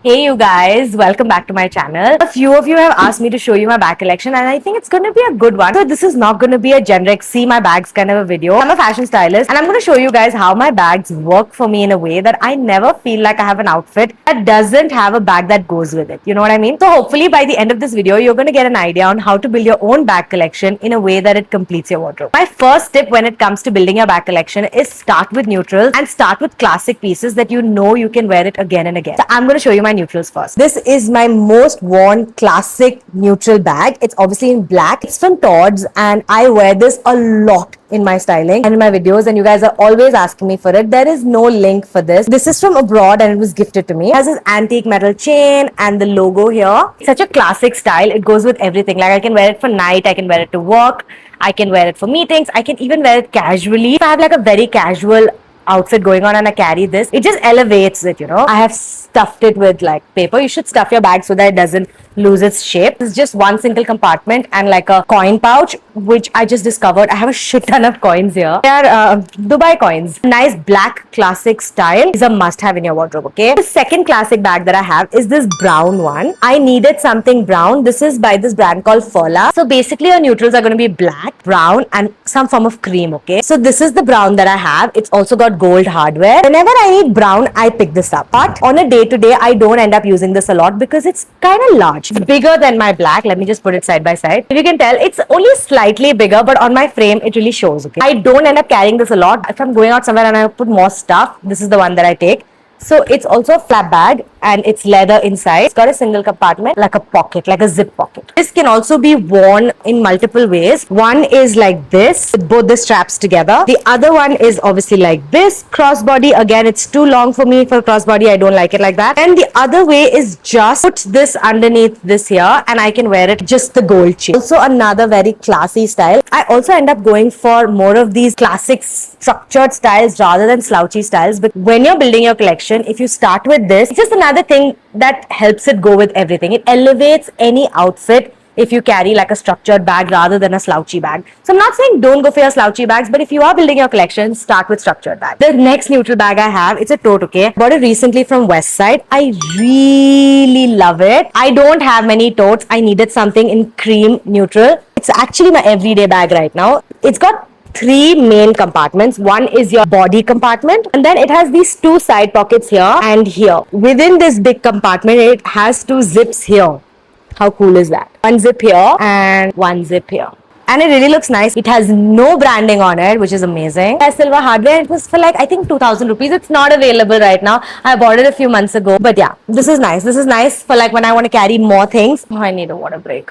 Hey you guys, welcome back to my channel. A few of you have asked me to show you my bag collection and I think it's going to be a good one. So this is not going to be a generic see my bags kind of a video. I'm a fashion stylist and I'm going to show you guys how my bags work for me in a way that I never feel like I have an outfit that doesn't have a bag that goes with it. You know what I mean? So hopefully by the end of this video, you're going to get an idea on how to build your own bag collection in a way that it completes your wardrobe. My first tip when it comes to building your bag collection is start with neutrals and start with classic pieces that you know you can wear it again and again. So I'm going to show you my neutrals first. This is my most worn classic neutral bag. It's obviously in black. It's from Tod's and I wear this a lot in my styling and in my videos, and you guys are always asking me for it. There is no link for this. This is from abroad and it was gifted to me. It has this antique metal chain and the logo here. It's such a classic style. It goes with everything. Like I can wear it for night, I can wear it to work, I can wear it for meetings, I can even wear it casually. If I have like a very casual outfit going on and I carry this, it just elevates it, you know. I have stuffed it with like paper. You should stuff your bag so that it doesn't lose its shape. It's just one single compartment and like a coin pouch, which I just discovered. I have a shit ton of coins here. They are Dubai coins. Nice black classic style is a must have in your wardrobe, okay? The second classic bag that I have is this brown one. I needed something brown. This is by this brand called Furla. So basically your neutrals are going to be black, brown and some form of cream, okay? So this is the brown that I have. It's also got gold hardware. Whenever I need brown, I pick this up. But on a day-to-day, I don't end up using this a lot because it's kind of large. It's bigger than my black. Let me just put it side by side. If you can tell, it's only slightly bigger, but on my frame, it really shows, okay? I don't end up carrying this a lot. If I'm going out somewhere and I put more stuff, this is the one that I take. So it's also a flap bag and it's leather inside. It's got a single compartment, like a pocket, like a zip pocket. This can also be worn in multiple ways. One is like this, with both the straps together. The other one is obviously like this, crossbody. Again, it's too long for me for crossbody. I don't like it like that. And the other way is just put this underneath this here and I can wear it just the gold chain. Also another very classy style. I also end up going for more of these classic structured styles rather than slouchy styles. But when you're building your collection, if you start with this, it's just another thing that helps it go with everything. It elevates any outfit if you carry like a structured bag rather than a slouchy bag. So I'm not saying don't go for your slouchy bags, but if you are building your collection, start with structured bag. The next neutral bag I have, it's a tote, okay? Bought it recently from Westside. I really love it. I don't have many totes. I needed something in cream neutral. It's actually my everyday bag right now. It's got three main compartments. One is your body compartment and then it has these two side pockets here and here. Within this big compartment, it has two zips here. How cool is that? One zip here and one zip here. And it really looks nice. It has no branding on it, which is amazing. It has silver hardware. It was for like, I think 2,000 rupees. It's not available right now. I bought it a few months ago. But yeah, this is nice. This is nice for like when I want to carry more things. Oh, I need a water break.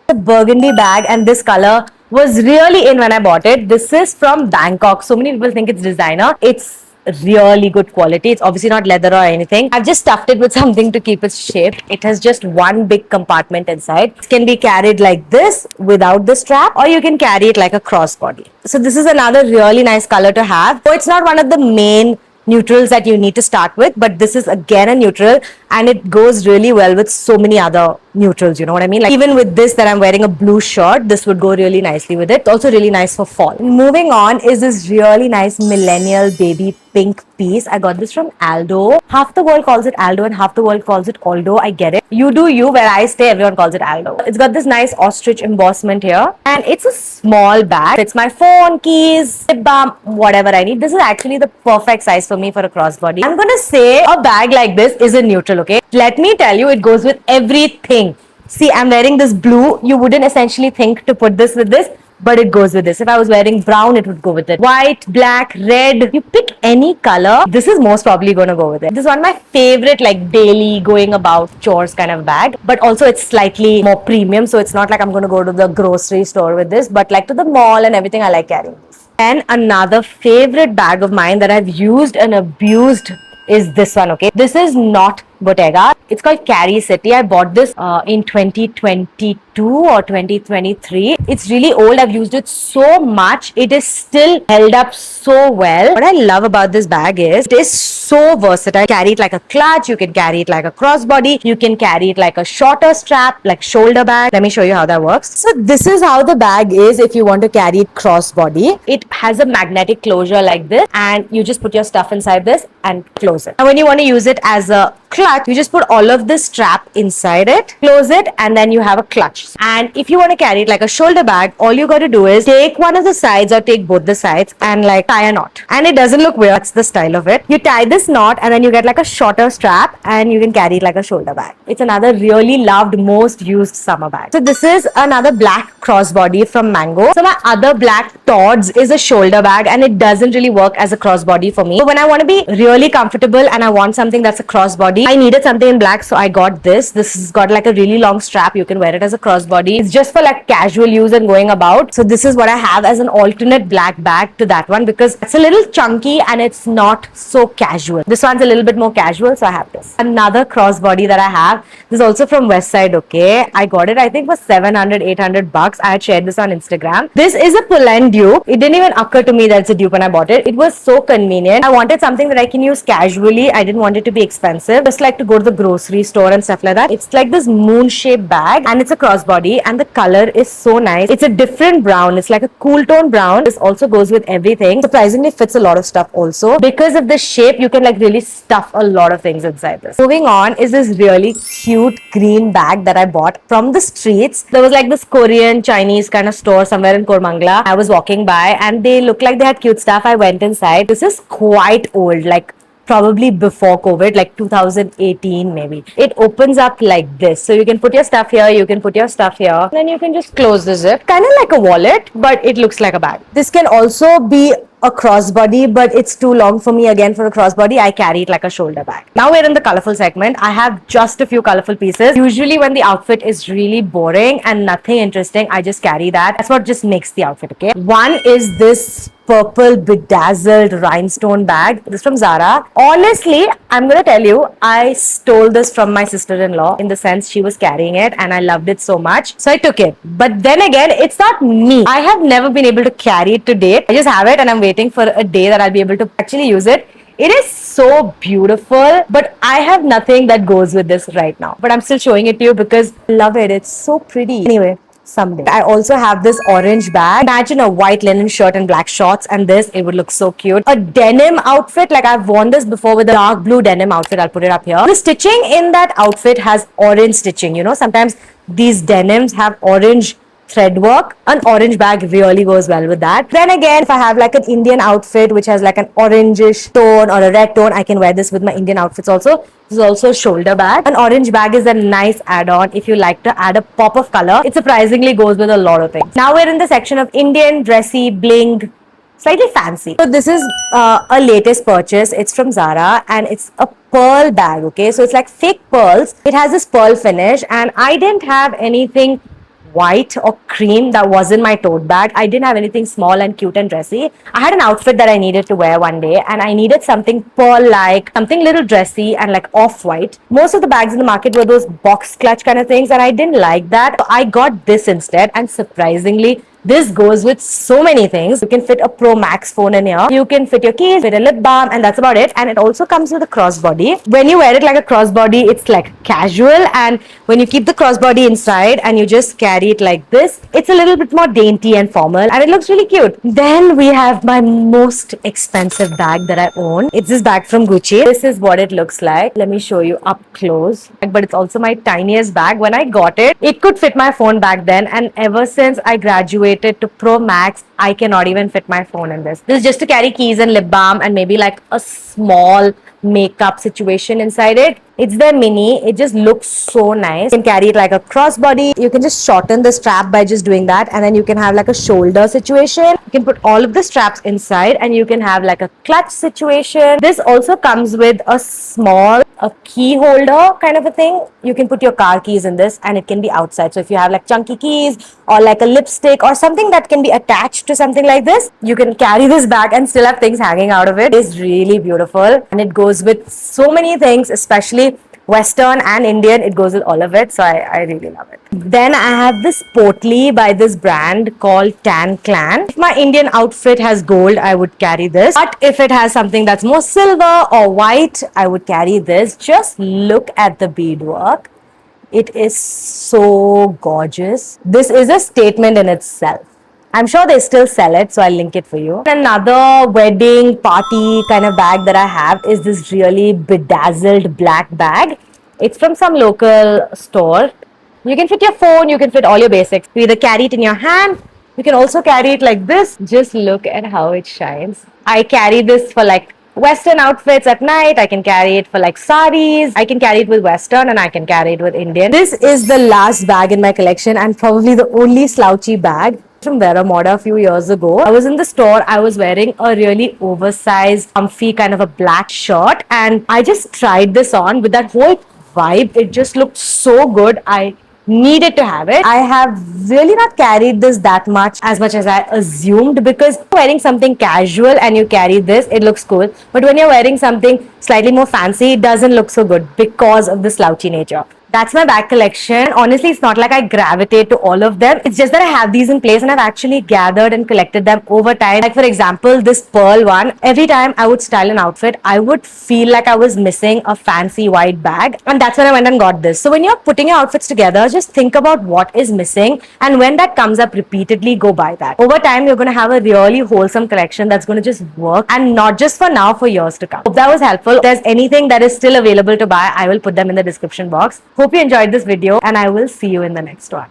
The burgundy bag and this color was really in when I bought it. This is from Bangkok. So many people think it's designer. It's really good quality. It's obviously not leather or anything. I've just stuffed it with something to keep its shape. It has just one big compartment inside. It can be carried like this without the strap, or you can carry it like a crossbody. So this is another really nice color to have. So it's not one of the main neutrals that you need to start with, but this is again a neutral and it goes really well with so many other neutrals, you know what I mean? Like even with this that I'm wearing a blue shirt, this would go really nicely with it. It's also really nice for fall. Moving on is this really nice millennial baby pink piece. I got this from Aldo. Half the world calls it Aldo and half the world calls it Aldo. I get it. You do you. Where I stay, everyone calls it Aldo. It's got this nice ostrich embossment here and it's a small bag. It's my phone, keys, lip balm, whatever I need. This is actually the perfect size for me for a crossbody. I'm gonna say a bag like this is a neutral, okay? Let me tell you, it goes with everything. See, I'm wearing this blue. You wouldn't essentially think to put this with this, but it goes with this. If I was wearing brown, it would go with it. White, black, red, you pick any color. This is most probably going to go with it. This is one of my favorite like daily going about chores kind of bag, but also it's slightly more premium. So it's not like I'm going to go to the grocery store with this, but like to the mall and everything, I like carrying this. And another favorite bag of mine that I've used and abused is this one, okay? This is not Bottega. It's called Carry City. I bought this in 2022 or 2023. It's really old. I've used it so much. It is still held up so well. What I love about this bag is it is so versatile. Carry it like a clutch. You can carry it like a crossbody. You can carry it like a shorter strap, like shoulder bag. Let me show you how that works. So this is how the bag is if you want to carry it crossbody. It has a magnetic closure like this, and you just put your stuff inside this and close it. And when you want to use it as a clutch, you just put all of this strap inside it, close it, and then you have a clutch. And if you want to carry it like a shoulder bag, all you got to do is take one of the sides or take both the sides and like tie a knot. And it doesn't look weird. That's the style of it. You tie this knot and then you get like a shorter strap and you can carry it like a shoulder bag. It's another really loved, most used summer bag. So this is another black crossbody from Mango. So my other black Tod's is a shoulder bag and it doesn't really work as a crossbody for me. So when I want to be really comfortable and I want something that's a crossbody, I needed something in black, so I got this. This has got like a really long strap. You can wear it as a crossbody. It's just for like casual use and going about. So this is what I have as an alternate black bag to that one because it's a little chunky and it's not so casual. This one's a little bit more casual, so I have this. Another crossbody that I have, this is also from Westside, okay? I got it, I think, for 700, 800 bucks. I had shared this on Instagram. This is a Polen dupe. It didn't even occur to me that it's a dupe when I bought it. It was so convenient. I wanted something that I can use casually. I didn't want it to be expensive. Just like to go to the grocery store and stuff like that. It's like this moon-shaped bag and it's a crossbody and the color is so nice. It's a different brown. It's like a cool tone brown. This also goes with everything. Surprisingly fits a lot of stuff also. Because of the shape, you can like really stuff a lot of things inside this. Moving on is this really cute green bag that I bought from the streets. There was like this Korean Chinese kind of store somewhere in Kormangla. I was walking by and they looked like they had cute stuff. I went inside. This is quite old, like probably before COVID, like 2018 maybe. It opens up like this. So you can put your stuff here, you can put your stuff here, then you can just close the zip. Kind of like a wallet, but it looks like a bag. This can also be a crossbody, but it's too long for me again for a crossbody. I carry it like a shoulder bag. Now we're in the colorful segment. I have just a few colorful pieces. Usually when the outfit is really boring and nothing interesting, I just carry that. That's what just makes the outfit, okay? One is this purple bedazzled rhinestone bag. This is from Zara. Honestly, I'm gonna tell you, I stole this from my sister-in-law in the sense she was carrying it and I loved it so much. So I took it. But then again, it's not me. I have never been able to carry it to date. I just have it and I'm waiting for a day that I'll be able to actually use it. It is so beautiful, but I have nothing that goes with this right now. But I'm still showing it to you because I love it. It's so pretty. Anyway, someday. I also have this orange bag. Imagine a white linen shirt and black shorts and this, it would look so cute. A denim outfit, like I've worn this before with a dark blue denim outfit. I'll put it up here. The stitching in that outfit has orange stitching. You know, sometimes these denims have orange thread work. An orange bag really goes well with that. Then again, if I have like an Indian outfit which has like an orangish tone or a red tone, I can wear this with my Indian outfits also. This is also a shoulder bag. An orange bag is a nice add-on if you like to add a pop of color. It surprisingly goes with a lot of things. Now we're in the section of Indian, dressy, bling, slightly fancy. So this is a latest purchase. It's from Zara and it's a pearl bag, okay? So it's like fake pearls. It has this pearl finish and I didn't have anything white or cream that was in my tote bag. I didn't have anything small and cute and dressy. I had an outfit that I needed to wear one day and I needed something pearl-like, something little dressy and like off-white. Most of the bags in the market were those box clutch kind of things and I didn't like that. So I got this instead and surprisingly, this goes with so many things. You can fit a Pro Max phone in here. You can fit your keys, fit a lip balm, and that's about it. And it also comes with a crossbody. When you wear it like a crossbody, it's like casual. And when you keep the crossbody inside and you just carry it like this, it's a little bit more dainty and formal. And it looks really cute. Then we have my most expensive bag that I own. It's this bag from Gucci. This is what it looks like. Let me show you up close. But it's also my tiniest bag. When I got it, it could fit my phone back then. And ever since I graduated to Pro Max, I cannot even fit my phone in this. This is just to carry keys and lip balm and maybe like a small makeup situation inside it. It's the mini. It just looks so nice. You can carry it like a crossbody. You can just shorten the strap by just doing that and then you can have like a shoulder situation. You can put all of the straps inside and you can have like a clutch situation. This also comes with a small key holder kind of a thing. You can put your car keys in this and it can be outside. So if you have like chunky keys or like a lipstick or something that can be attached to something like this, you can carry this bag and still have things hanging out of it. It's really beautiful and it goes with so many things, especially Western and Indian. It goes with all of it. So I really love it. Then I have this Portly by this brand called Tan Clan. If my Indian outfit has gold, I would carry this. But if it has something that's more silver or white, I would carry this. Just look at the beadwork. It is so gorgeous. This is a statement in itself. I'm sure they still sell it, so I'll link it for you. Another wedding party kind of bag that I have is this really bedazzled black bag. It's from some local store. You can fit your phone, you can fit all your basics. You either carry it in your hand, you can also carry it like this. Just look at how it shines. I carry this for like Western outfits at night. I can carry it for like saris. I can carry it with Western and I can carry it with Indian. This is the last bag in my collection and probably the only slouchy bag from Vera Moda a few years ago. I was in the store. I was wearing a really oversized, comfy kind of a black shirt and I just tried this on with that whole vibe. It just looked so good. I needed to have it. I have really not carried this that much as I assumed, because wearing something casual and you carry this, it looks cool. But when you're wearing something slightly more fancy, it doesn't look so good because of the slouchy nature. That's my bag collection. Honestly, it's not like I gravitate to all of them. It's just that I have these in place and I've actually gathered and collected them over time. Like for example, this pearl one, every time I would style an outfit, I would feel like I was missing a fancy white bag. And that's when I went and got this. So when you're putting your outfits together, just think about what is missing. And when that comes up repeatedly, go buy that. Over time, you're going to have a really wholesome collection that's going to just work. And not just for now, for years to come. Hope that was helpful. If there's anything that is still available to buy, I will put them in the description box. Hope you enjoyed this video and I will see you in the next one.